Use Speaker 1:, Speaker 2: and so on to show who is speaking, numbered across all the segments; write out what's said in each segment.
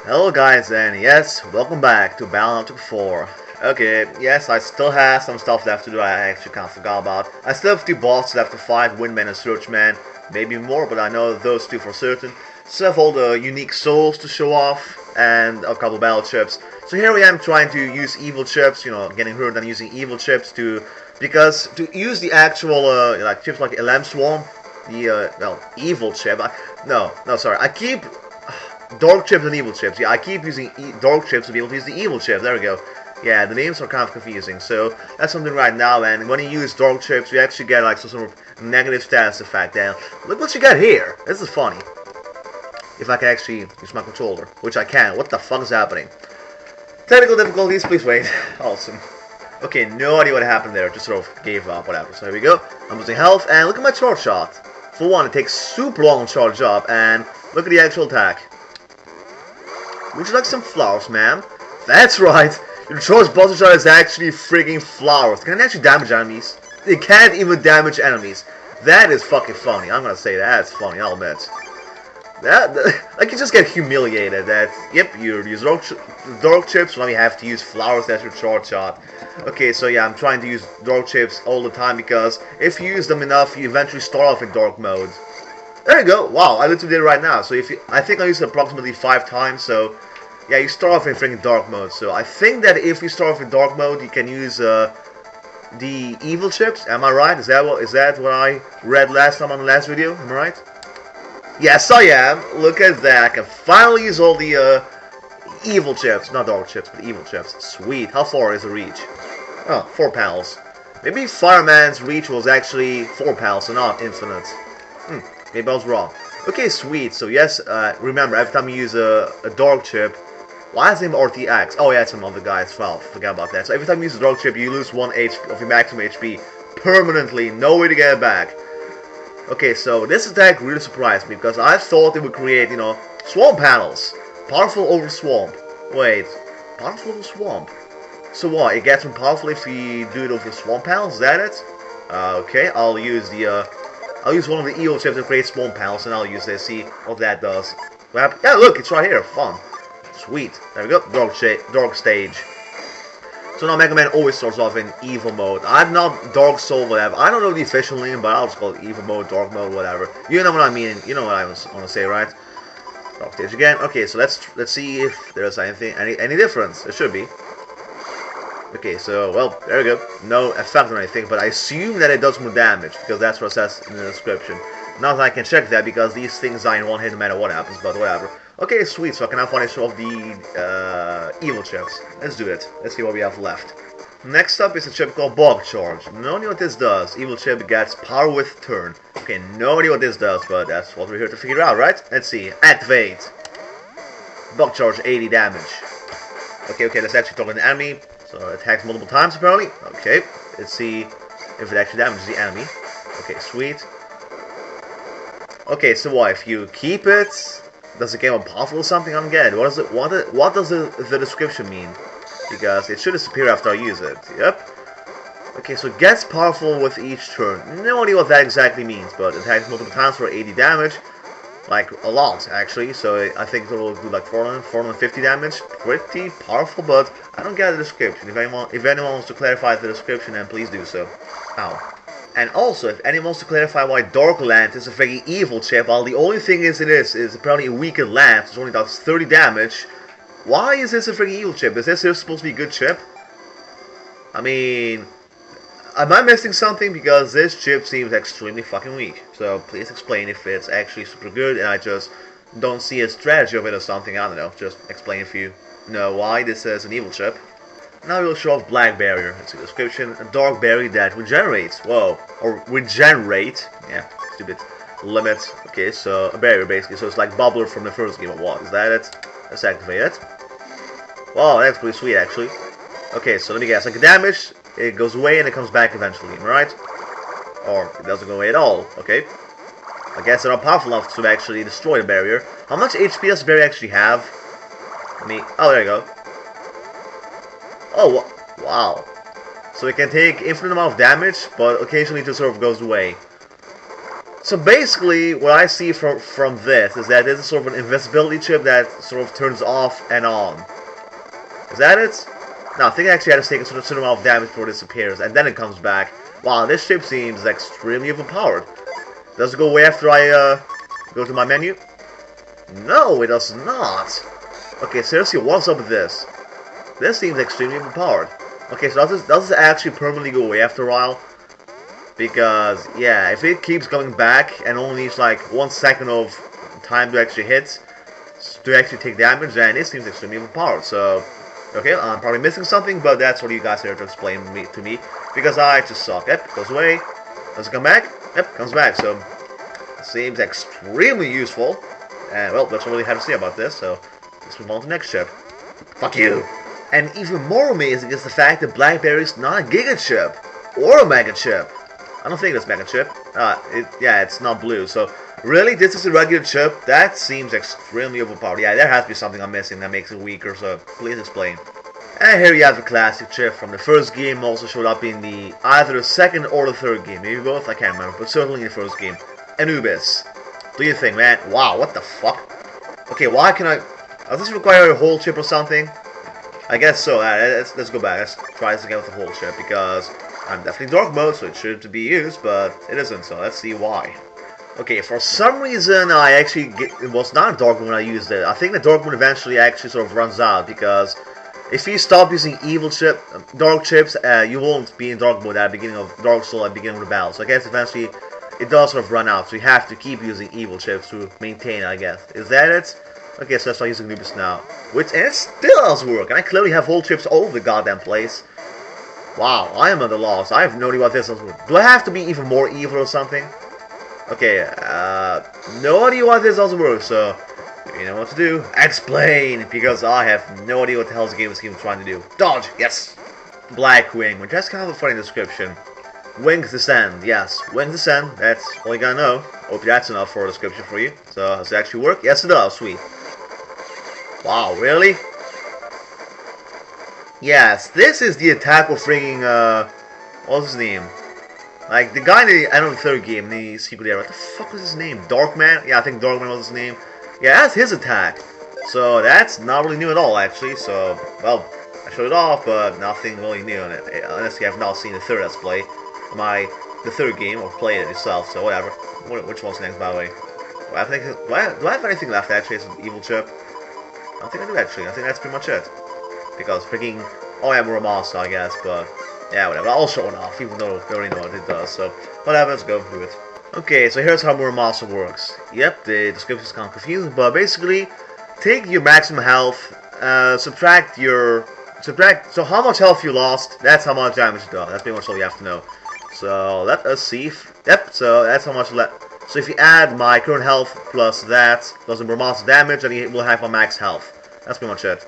Speaker 1: Hello guys, and yes, welcome back to Battlefield 4. Okay, yes, I still have some stuff left to do I actually kind of forgot about. I still have two bosses left to fight, Windman and Searchman, maybe more, but I know those two for certain. Still have all the unique souls to show off, and a couple battle chips. So here I am trying to use evil chips, getting hurt and using evil chips because to use the actual, like chips like Elam Swarm, evil chip, no, sorry, I keep Dark chips and evil chips. Yeah, I keep using dark chips to be able to use the evil chips. There we go. Yeah, the names are kind of confusing. So that's something right now. And when you use dark chips, you actually get like some sort of negative status effect. And look what you got here. This is funny. If I can actually use my controller, which I can. What the fuck is happening? Technical difficulties. Please wait. Awesome. Okay, no idea what happened there. Just sort of gave up. Whatever. So here we go. I'm losing health. And look at my charge shot. For one, it takes super long to charge up. And look at the actual attack. Would you like some flowers, ma'am? That's right! Your choice boss shot is actually freaking flowers. Can it actually damage enemies? It can't even damage enemies. That is fucking funny. I'm gonna say that's funny, I'll admit. Like you just get humiliated that, yep, you use dark chips, now you have to use flowers as your charge shot. Okay, so yeah, I'm trying to use dark chips all the time because if you use them enough, you eventually start off in dark mode. There you go. Wow, I literally did it right now. So I think I used it approximately 5 times. So yeah, you start off in freaking dark mode. So I think that if you start off in dark mode, you can use the evil chips. Am I right? Is that what I read last time on the last video? Am I right? Yes, I am. Look at that. I can finally use all the evil chips, not dark chips, but evil chips. Sweet. How far is the reach? Oh, 4 panels. Maybe Fireman's reach was actually 4 panels and not infinite. Maybe I was wrong. Okay, sweet. So yes, remember, every time you use a dark chip, why is his name RTX? Oh yeah, it's some other guy as well. Forget about that. So every time you use a dark chip, you lose 1 HP of your maximum HP permanently. No way to get it back. Okay, so this attack really surprised me because I thought it would create, swamp panels. Powerful over swamp. Wait, powerful over swamp. So what? It gets more powerful if we do it over swamp panels? Is that it? Okay, I'll use one of the evil chips to create swamp panels, and I'll use this. See what that does. Yeah, look, it's right here. Fun. Sweet. There we go. Dark stage. So now Mega Man always starts off in evil mode. I'm not Dark Soul, whatever. I don't know the official name, but I'll just call it evil mode, dark mode, whatever. You know what I mean. You know what I want to say, right? Dark stage again. Okay, so let's see if there's any difference. There should be. Okay, so, well, there we go. No effect or anything, but I assume that it does more damage, because that's what it says in the description. Not that I can check that, because these things die in one hit no matter what happens, but whatever. Okay, sweet, so I can now finish off the evil chips. Let's do it. Let's see what we have left. Next up is a chip called Bug Charge. No idea what this does. Evil chip gets power with turn. Okay, no idea what this does, but that's what we're here to figure out, right? Let's see. Activate. Bug Charge 80 damage. Okay, let's actually talk to the enemy. So it attacks multiple times apparently. Okay, let's see if it actually damages the enemy. Okay, sweet. Okay, so what if you keep it? Does it get more powerful or something? I'm getting. What does the description mean? Because it should disappear after I use it. Yep. Okay, so it gets powerful with each turn. No idea what that exactly means, but it attacks multiple times for 80 damage. Like, a lot, actually, so I think it will do like 450 damage. Pretty powerful, but I don't get the description. If anyone wants to clarify the description, then please do so. Ow. And also, if anyone wants to clarify why Dark Lance is a very evil chip, while the only thing is apparently a weakened lance, which only does 30 damage, why is this a very evil chip? Is this supposed to be a good chip? I mean, am I missing something? Because this chip seems extremely fucking weak. So please explain if it's actually super good and I just don't see a strategy of it or something. I don't know. Just explain if you know why this is an evil chip. Now we'll show off Black Barrier. It's a description. A dark berry that regenerates. Whoa. Or regenerate. Yeah, stupid limit. Okay, so a barrier basically. So it's like Bubbler from the first game of what? Is that it? Let's activate it. Wow, that's pretty sweet actually. Okay, so let me guess. Like damage, it goes away and it comes back eventually, right? Or it doesn't go away at all, okay? I guess they're not powerful enough to actually destroy the barrier. How much HP does the barrier actually have? Oh, there you go. Oh, wow. So it can take infinite amount of damage, but occasionally it just sort of goes away. So basically, what I see from this is that this is sort of an invisibility chip that sort of turns off and on. Is that it? No, I think it actually had to take a certain amount of damage before it disappears, and then it comes back. Wow, this chip seems extremely overpowered. Does it go away after I go to my menu? No, it does not. Okay, seriously, what's up with this? This seems extremely overpowered. Okay, so does this actually permanently go away after a while? Because, yeah, if it keeps coming back and only needs like 1 second of time to actually hit, to actually take damage, then it seems extremely overpowered. So, okay, I'm probably missing something, but that's what you guys are here to explain to me, because I just suck. Yep, goes away. Does it come back? Yep, comes back. So, it seems extremely useful. And, well, that's what we really have to say about this, so let's move on to the next chip. Fuck you! And even more amazing is the fact that BlackBerry's not a Giga chip, or a Mega chip. I don't think it's Mega chip. Yeah, it's not blue, so really, this is a regular chip? That seems extremely overpowered. Yeah, there has to be something I'm missing that makes it weaker, so please explain. And here you have the classic chip from the first game, also showed up in the either the second or the third game, maybe both, I can't remember, but certainly in the first game. Anubis. What do you think, man? Wow, what the fuck? Okay, why can I... Does this require a whole chip or something? I guess so. Let's go back. Let's try this again with the whole chip, because I'm definitely dark mode, so it should be used, but it isn't, so let's see why. Okay, for some reason it was not dark mode when I used it. I think the dark mode eventually actually sort of runs out, because if you stop using dark chips, you won't be in dark mode at the beginning of Dark Souls at the beginning of the battle. So I guess eventually it does sort of run out, so you have to keep using evil chips to maintain it, I guess. Is that it? Okay, so let's start using Anubis now. And it still does work, and I clearly have whole chips all over the goddamn place. Wow, I am at a loss. I have no idea what this does work. Do I have to be even more evil or something? Okay, no idea what this does work, so you know what to do. Explain, because I have no idea what the hell this game is even trying to do. Dodge, yes! Blackwing, which has kind of a funny description. Wings descend, yes. Wings descend, that's all you gotta know. Hope that's enough for a description for you. So, does it actually work? Yes, it does, sweet. Wow, really? Yes, this is the attack of freaking, what's his name? Like, the guy in the end of the third game, in the secret area, what the fuck was his name? Darkman? Yeah, I think Darkman was his name. Yeah, that's his attack. So, that's not really new at all, actually. So, well, I showed it off, but nothing really new in it. Unless you have not seen the third Let's Play. The third game, or played it yourself, so whatever. Which one's next, by the way? Do I have anything left, actually, as an evil chip? I don't think I do, actually. I think that's pretty much it. Because freaking... Oh, yeah, Muramasa, I guess, but... Yeah, whatever. I'll show it off, even though they already know what it does, so... Whatever, let's go through it. Okay, so here's how Muramasa works. Yep, the description is kind of confusing, but basically... Take your maximum health, subtract... So how much health you lost, that's how much damage it does. That's pretty much all you have to know. So, let us see yep, so that's how much left. So if you add my current health plus that, plus the Muramasa damage, then you will have my max health. That's pretty much it.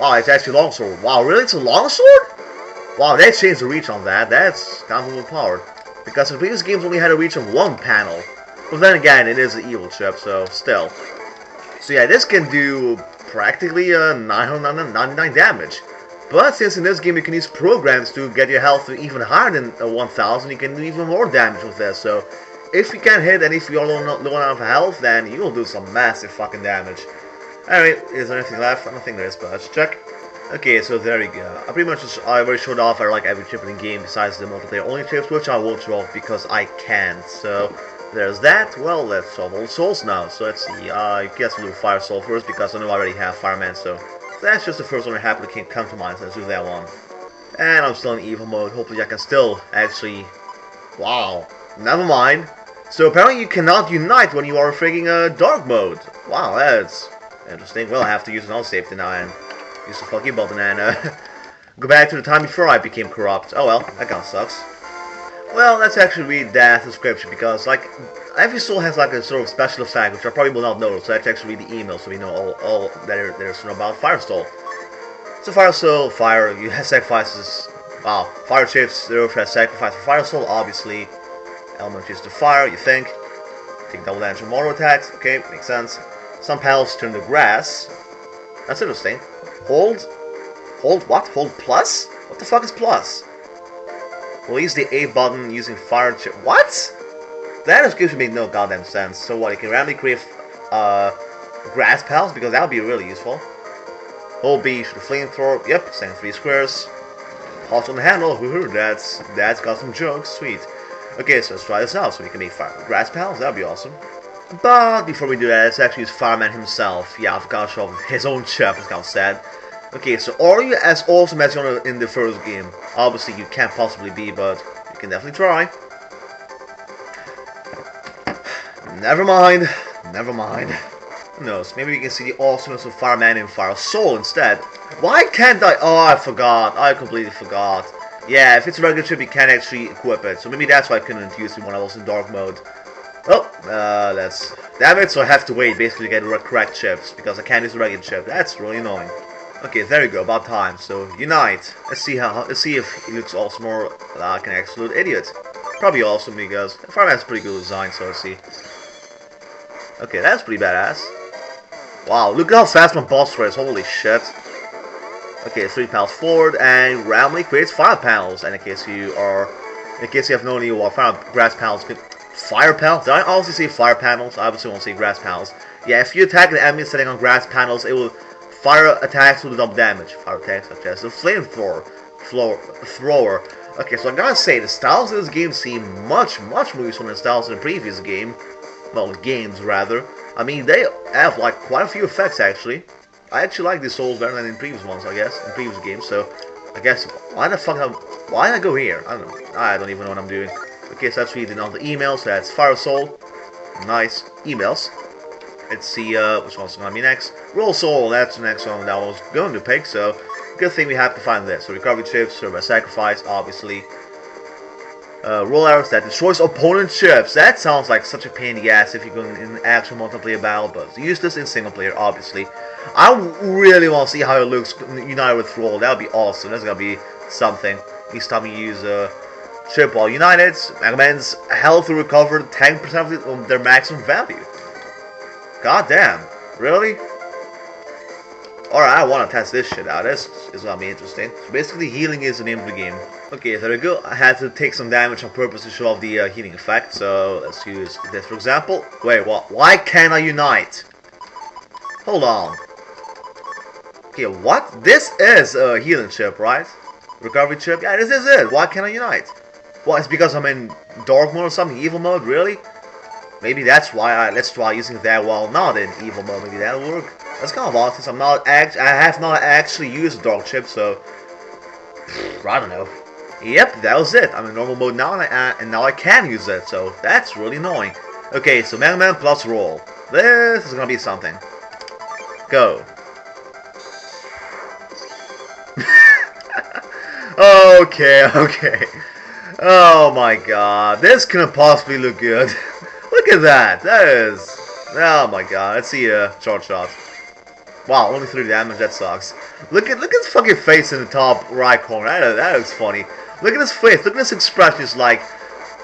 Speaker 1: Wow, it's actually a longsword. Wow, really? It's a longsword? Wow, they changed the reach on that. That's kind of overpowered. Because the previous games only had a reach of one panel. But then again, it is an evil chip, so still. So yeah, this can do practically 999 damage. But since in this game you can use programs to get your health to even higher than 1000, you can do even more damage with this. So if you can't hit and if you're low enough health, then you will do some massive fucking damage. Alright, is there anything left? I don't think there is, but let's check. Okay, so there you go. I already showed off like every chip in the game besides the multiplayer only chips, which I won't show off because I can't. So there's that. Well, let's solve all souls now. So let's see. I guess we'll do Fire Soul first because I know I already have Fireman, so that's just the first one that happily can't come to mind, so let's do that one. And I'm still in evil mode. Hopefully I can still actually... Wow. Never mind. So apparently you cannot unite when you are frigging dark mode. Wow, that's interesting. Well, I have to use another safety now and use the fuck you button and go back to the time before I became corrupt. Oh well, that kinda sucks. Well, let's actually read that description because, like, every soul has like a sort of special effect, which I probably will not know. So let's actually read the email so we know all that there's to know about Fire Soul. So Fire Soul, fire, you have sacrifices. Wow, fire chips, the earth has sacrifice for Fire Soul, obviously. Element is to fire, you think. Take double damage from mortal attacks, okay, makes sense. Some panels turn to grass. That's interesting. Hold what? Hold plus? What the fuck is plus? Release the A button using fire chip. What? That excuse make no goddamn sense. So what, you can randomly create grass pals? Because that would be really useful. Hold B, shoot a flamethrower. Yep, send 3 squares. Pause on the handle. Woohoo, that's got some jokes. Sweet. Okay, so let's try this out. So we can make grass pals. That'd be awesome. But before we do that, let's actually use Fireman himself. Yeah, I forgot to show off his own chip. It's kind of sad. Okay, so are you as awesome as you are in the first game? Obviously, you can't possibly be, but you can definitely try. Never mind. Never mind. Who knows? Maybe we can see the awesomeness of Fireman and Fire Soul instead. Why can't I? Oh, I forgot. I completely forgot. Yeah, if it's a regular chip, you can't actually equip it. So maybe that's why I couldn't use it when I was in dark mode. Oh, that's... Damn it, so I have to wait basically to get the correct chips, because I can't use the regular chip. That's really annoying. Okay, there we go, about time. So, unite. Let's see if he looks awesome or like an absolute idiot. Probably awesome, because Fireman has pretty good design, so let's see. Okay, that's pretty badass. Wow, look at how fast my boss is, holy shit. Okay, 3 panels forward, and randomly creates 5 panels. And in case you have no idea what grass panels could... Fire panels? Did I also say fire panels? I obviously won't say grass panels. Yeah, if you attack an enemy setting on grass panels, it will fire attacks with double damage. Fire attacks such as the flamethrower. Okay, so I gotta say, the styles of this game seem much more useful than the styles in the previous game. Well, games rather. I mean, they have like quite a few effects actually. I actually like these souls better than in previous ones, I guess, in previous games. So, I guess why did I go here? I don't even know what I'm doing. Okay, so that's reading all the emails. So that's Fire Soul. Nice emails. Let's see which one's gonna be next. Roll Soul. That's the next one that I was going to pick. So, good thing we have to find this. So recovery chips, serve as sacrifice, obviously. Roll arrows that destroys opponent ships. That sounds like such a pain in the ass if you're going in an actual multiplayer battle, but it's useless in single player, obviously. I really want to see how it looks united with Roll. That would be awesome. That's gonna be something. Each time you use ship while united, Megaman's health will recover 10% of their maximum value. God damn, really? Alright, I want to test this shit out. This is gonna be interesting. So basically, healing is the name of the game. Okay, there we go. I had to take some damage on purpose to show off the healing effect. So let's use this for example. Wait, what? Why can't I unite? Hold on. Okay, what? This is a healing chip, right? Recovery chip? Yeah, this is it. Why can't I unite? What? It's because I'm in dark mode or something? Evil mode? Really? Maybe that's why let's try using that while not in evil mode. Maybe that'll work. That's kind of odd since I have not actually used a dark chip, so I don't know. Yep, that was it. I'm in normal mode now, and now I can use it. So that's really annoying. Okay, so Megaman plus roll. This is gonna be something. Go. Okay. Oh my god, this couldn't possibly look good. Look at that. That is... Oh my god, let's see a short shot. Wow, only 3 damage, that sucks. Look at his fucking face in the top right corner. That looks funny. Look at his face, look at his expression. It's like,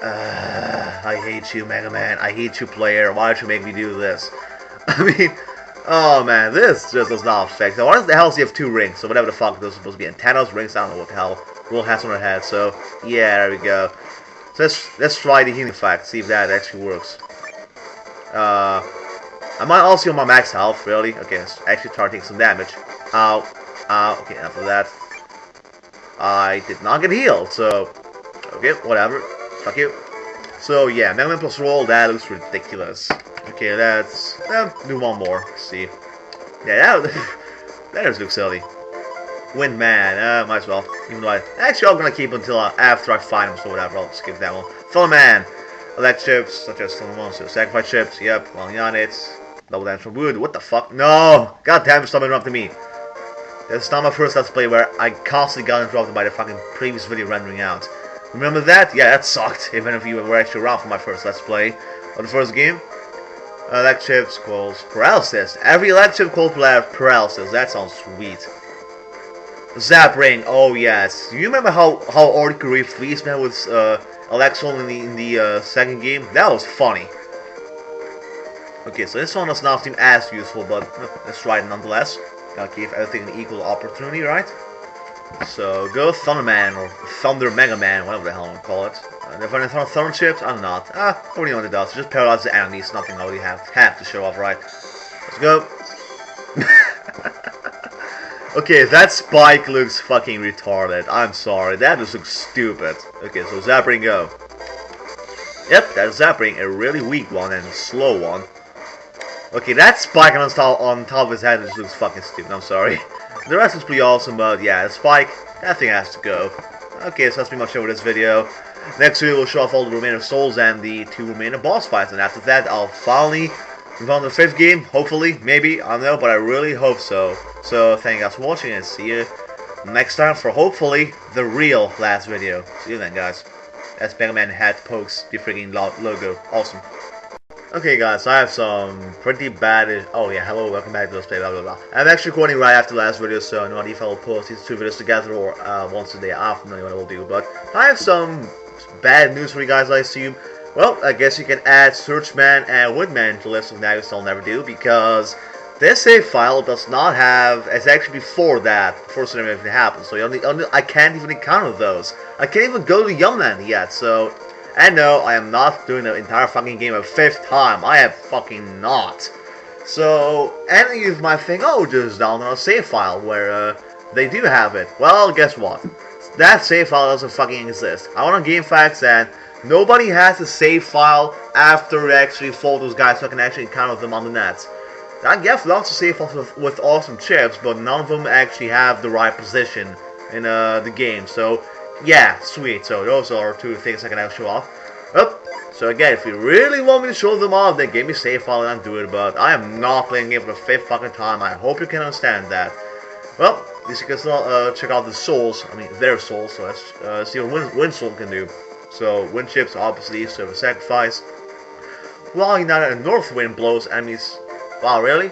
Speaker 1: I hate you, Mega Man. I hate you, player. Why don't you make me do this? I mean, oh man, this just does not affect. Now, why the hell does he have 2 rings? So whatever the fuck those are supposed to be. Antennas, rings, I don't know what the hell. Roll has on her head, so yeah, there we go. So let's try the healing effect, see if that actually works. I might also on my max health, really. Okay, let's actually try to take some damage. Ow. Okay, enough of that. I did not get healed, so okay, whatever. Fuck you. So yeah, Megaman plus roll, that looks ridiculous. Okay, let's do one more. Let's see. Yeah, that just looks silly. Windman, might as well. Even though actually I'm gonna keep until after I find him, so whatever, I'll skip that one. Fellow man, elect chips, such as some ones, so sacrifice chips, yep, well on it. Double damage from wood, what the fuck? No! God damn it, stop interrupting me. This is not my first Let's Play where I constantly got interrupted by the fucking previous video rendering out. Remember that? Yeah, that sucked, if any of you were actually around for my first Let's Play. Or the first game. Elect chips calls paralysis. Every elect chip calls paralysis, that sounds sweet. Zap ring, oh yes. Do you remember how Ordy could refreeze man with Alexol in the second game? That was funny. Okay, so this one does not seem as useful, but let's try it nonetheless. Gotta give everything an equal opportunity, right? So go Thunderman or Thunder Megaman, whatever the hell I'm gonna call it. If I have Thunder chips, I'm not. Nobody knows what it does. Just paralyze the enemies, nothing I really have to show off, right? Let's go. Okay, that spike looks fucking retarded. I'm sorry, that just looks stupid. Okay, so Zapring go. Yep, that's Zapring, a really weak one and a slow one. Okay, that spike on top of his head just looks fucking stupid, I'm sorry. The rest is pretty awesome, but yeah, the spike, that thing has to go. Okay, so that's pretty much it for this video. Next video we'll show off all the remaining souls and the 2 remaining boss fights, and after that I'll finally move on to the 5th game, hopefully, maybe, I don't know, but I really hope so. So, thank you guys for watching, and see you next time for hopefully the real last video. See you then, guys. That's megaman hat pokes the freaking logo. Awesome. Okay guys, so I have some pretty bad... Oh yeah, hello, welcome back to Let's Play, blah blah blah. I'm actually recording right after the last video, so no idea if I will post these 2 videos together or once a day after, no idea what I will do. But I have some bad news for you guys, I assume. Well, I guess you can add Searchman and Woodman to the list of nags I'll never do, because this save file does not have... It's actually before that, before something happens, so I can't even encounter those. I can't even go to Yumland yet, so... And no, I am not doing the entire fucking game a 5th time. I am fucking not. So, and you might think, oh, just download a save file where they do have it. Well, guess what? That save file doesn't fucking exist. I went on GameFAQs and nobody has a save file after they actually fought those guys so I can actually encounter them on the net. I get lots of save files with awesome chips, but none of them actually have the right position in the game. So, yeah, sweet. So those are 2 things I can now show off. So again, if you really want me to show them off, then give me a save file and I'll do it. But I am not playing it for the 5th fucking time. I hope you can understand that. Well, at least you can still check out the souls. I mean, their souls. So let's see what Wind Soul can do. So wind chips obviously serve a sacrifice. While United and North Wind blows enemies. Wow, really?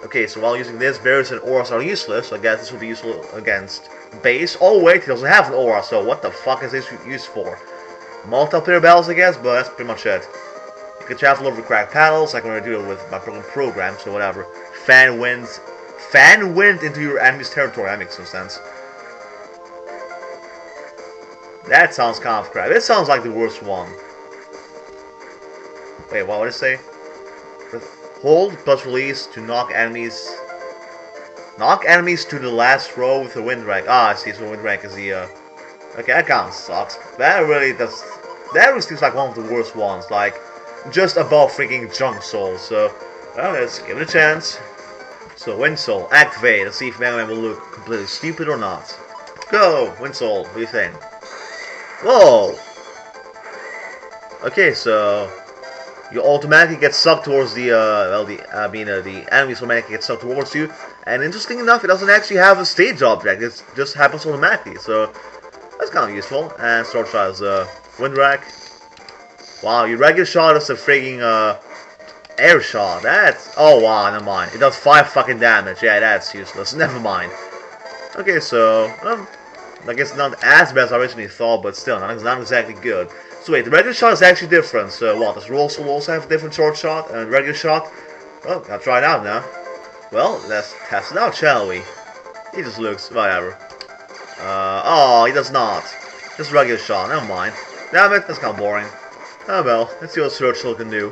Speaker 1: Okay, so while using this, barriers and auras are useless. So I guess this will be useful against base. Oh wait, he doesn't have an aura, so what the fuck is this used for? Multiplayer battles, I guess, but that's pretty much it. You can travel over cracked panels, like I'm gonna do it with my program, so whatever. Fan wind into your enemy's territory, that makes some sense. That sounds kind of crap. It sounds like the worst one. Wait, what would it say? Hold plus release to knock enemies to the last row with the wind rank. Ah, I see, so wind rank is the, okay, that kind of sucks. That really seems like one of the worst ones, like, just above freaking Junk Soul, so, well, let's give it a chance. So, Wind Soul, activate, let's see if Mega Man will look completely stupid or not. Go, Wind Soul, what do you think? Whoa! Okay, so... You automatically get sucked towards the, the enemies automatically get sucked towards you. And interesting enough, it doesn't actually have a stage object. It just happens automatically. So, that's kind of useful. And Sword Shot is Wind Rack. Wow, your regular shot is a freaking, air shot. That's... Oh, wow, never mind. It does 5 fucking damage. Yeah, that's useless. Never mind. Okay, so, I guess not as bad as I originally thought, but still, not exactly good. So wait, the regular shot is actually different. So what, does Roll Soul also have a different short shot and regular shot? Well, I'll try it out now. Well, let's test it out, shall we? He just looks, whatever. Oh, he does not. Just regular shot, never mind. Damn it, that's kind of boring. Oh well, let's see what Search Soul can do.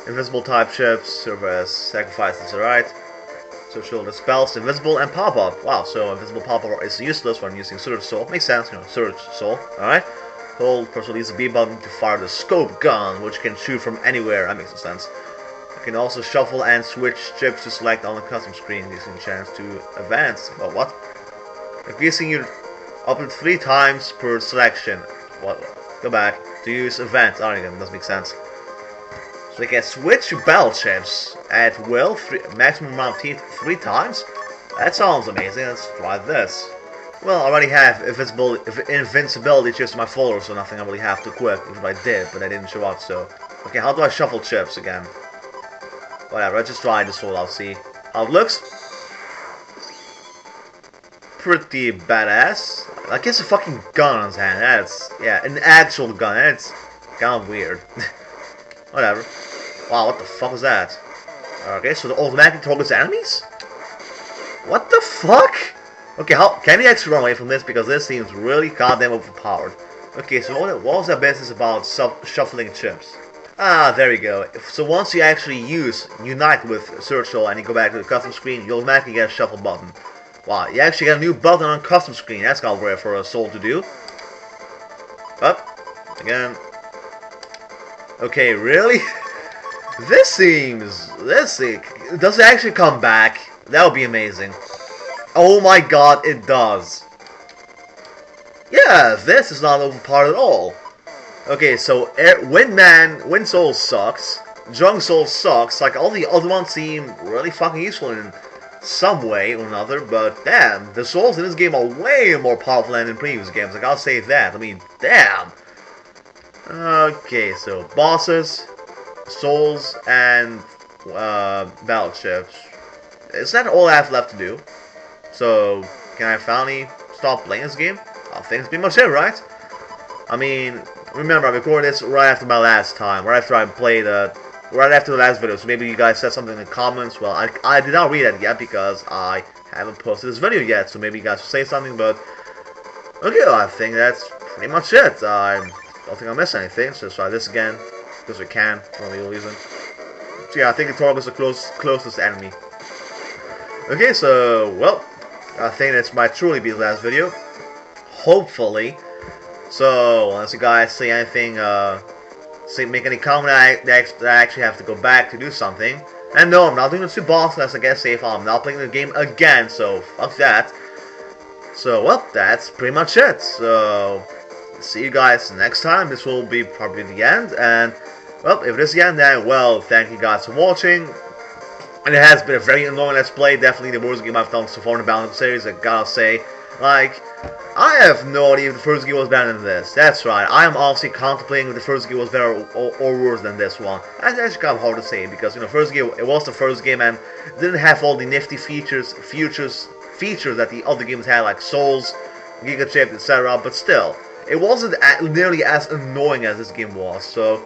Speaker 1: Invisible type chips, serve as sacrifices, alright. Search Soul dispels invisible and pop-up. Wow, so invisible pop-up is useless when using Search Soul. Makes sense, you know, Search Soul, alright. Hold, press release the B button to fire the scope gun, which can shoot from anywhere. That makes some sense. You can also shuffle and switch chips to select on the custom screen, using a chance to advance. Oh, what? Increasing your up to 3 times per selection. What? Go back. To use event. Oh, again, doesn't make sense. So you can switch battle chips at will, maximum amount of teeth 3 times? That sounds amazing. Let's try this. Well, I already have invincibility chips in my folder, so nothing I really have to equip. Even if I did, but I didn't show up, so... Okay, how do I shuffle chips again? Whatever, let's just try this all out, see how it looks. Pretty badass. Like, he has a fucking gun on his hand. That's... yeah, an actual gun. That's kind of weird. Whatever. Wow, what the fuck was that? Okay, so the automatically targets enemies? What the fuck? Okay, how can you actually run away from this? Because this seems really goddamn overpowered. Okay, so what was that business about shuffling chips? Ah, there we go. So once you actually use Unite with Search All and you go back to the custom screen, you automatically get a shuffle button. Wow, you actually got a new button on custom screen. That's kind of rare for a soul to do. Up. Again. Okay, really? This seems... Does it actually come back? That would be amazing. Oh my god, it does. Yeah, this is not overpowered at all. Okay, so Wind Soul sucks. Drunk Soul sucks. Like, all the other ones seem really fucking useful in some way or another, but damn, the souls in this game are way more powerful than in previous games. Like, I'll say that. I mean, damn. Okay, so bosses, souls, and battleships. Is that all I have left to do? So, can I finally stop playing this game? I think it's pretty much it, right? I mean, remember, I recorded this right after my last time, right after I played right after the last video, so maybe you guys said something in the comments. Well, I did not read that yet because I haven't posted this video yet, so maybe you guys will say something, but okay, well, I think that's pretty much it. I don't think I missed anything, so let's try this again, because we can, for no legal reason. So yeah, I think the Torg is the closest enemy. Okay, so, well, I think this might truly be the last video. Hopefully. So, unless you guys say anything, make any comment that I actually have to go back to do something. And no, I'm not doing the 2 bosses unless I get safe. I'm not playing the game again, so fuck that. So, well, that's pretty much it. So, see you guys next time. This will be probably the end. And, well, if it is the end, then, well, thank you guys for watching. And it has been a very annoying let's play. Definitely the worst game I've done so far in the Bound series, I gotta say. Like, I have no idea if the first game was better than this. That's right, I am honestly contemplating if the first game was better or worse than this one. That's actually kind of hard to say because, you know, first game, it was the first game and didn't have all the nifty features that the other games had, like Souls, Giga Chip, etc. But still, it wasn't nearly as annoying as this game was. So,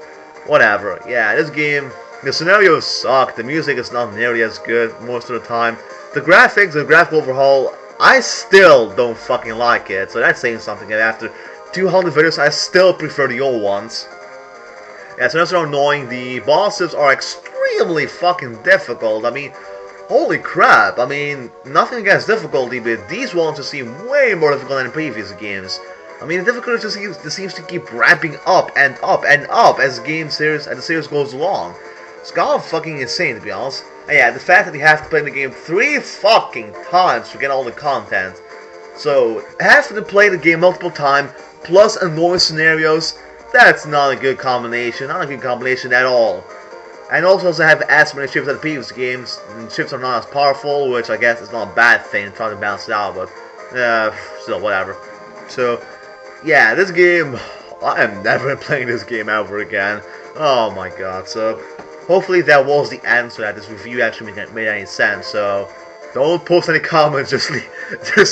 Speaker 1: whatever. Yeah, this game, the scenarios suck. The music is not nearly as good most of the time. The graphics, the graphical overhaul, I still don't fucking like it, so that's saying something. And after 200 videos, I still prefer the old ones. Yeah, so that's so annoying. The bosses are extremely fucking difficult. I mean, holy crap. I mean, nothing against difficulty, but these ones just seem way more difficult than in previous games. I mean, the difficulty just seems to keep ramping up and up and up as the series goes along. It's kind of fucking insane, to be honest. And yeah, the fact that you have to play the game 3 fucking times to get all the content. So, having to play the game multiple times, plus annoying scenarios, that's not a good combination. Not a good combination at all. And also have as many ships as the previous games. And ships are not as powerful, which I guess is not a bad thing, trying to balance it out, but still, whatever. So, yeah, this game, I am never playing this game ever again. Oh my god, so hopefully that was the answer that this review actually made any sense. So don't post any comments, just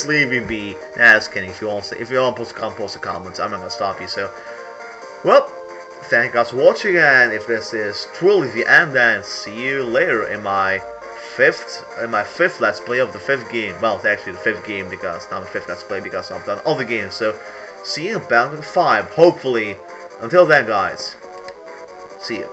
Speaker 1: leave me be. Nah, just kidding. If you want to post the comments, I'm not gonna stop you. So, well, thank you guys for watching, and if this is truly the end, then see you later in my fifth let's play of the 5th game. Well, it's actually the 5th game because not the 5th let's play because I've done other games. So see you in Bound 5, hopefully. Until then, guys, see you.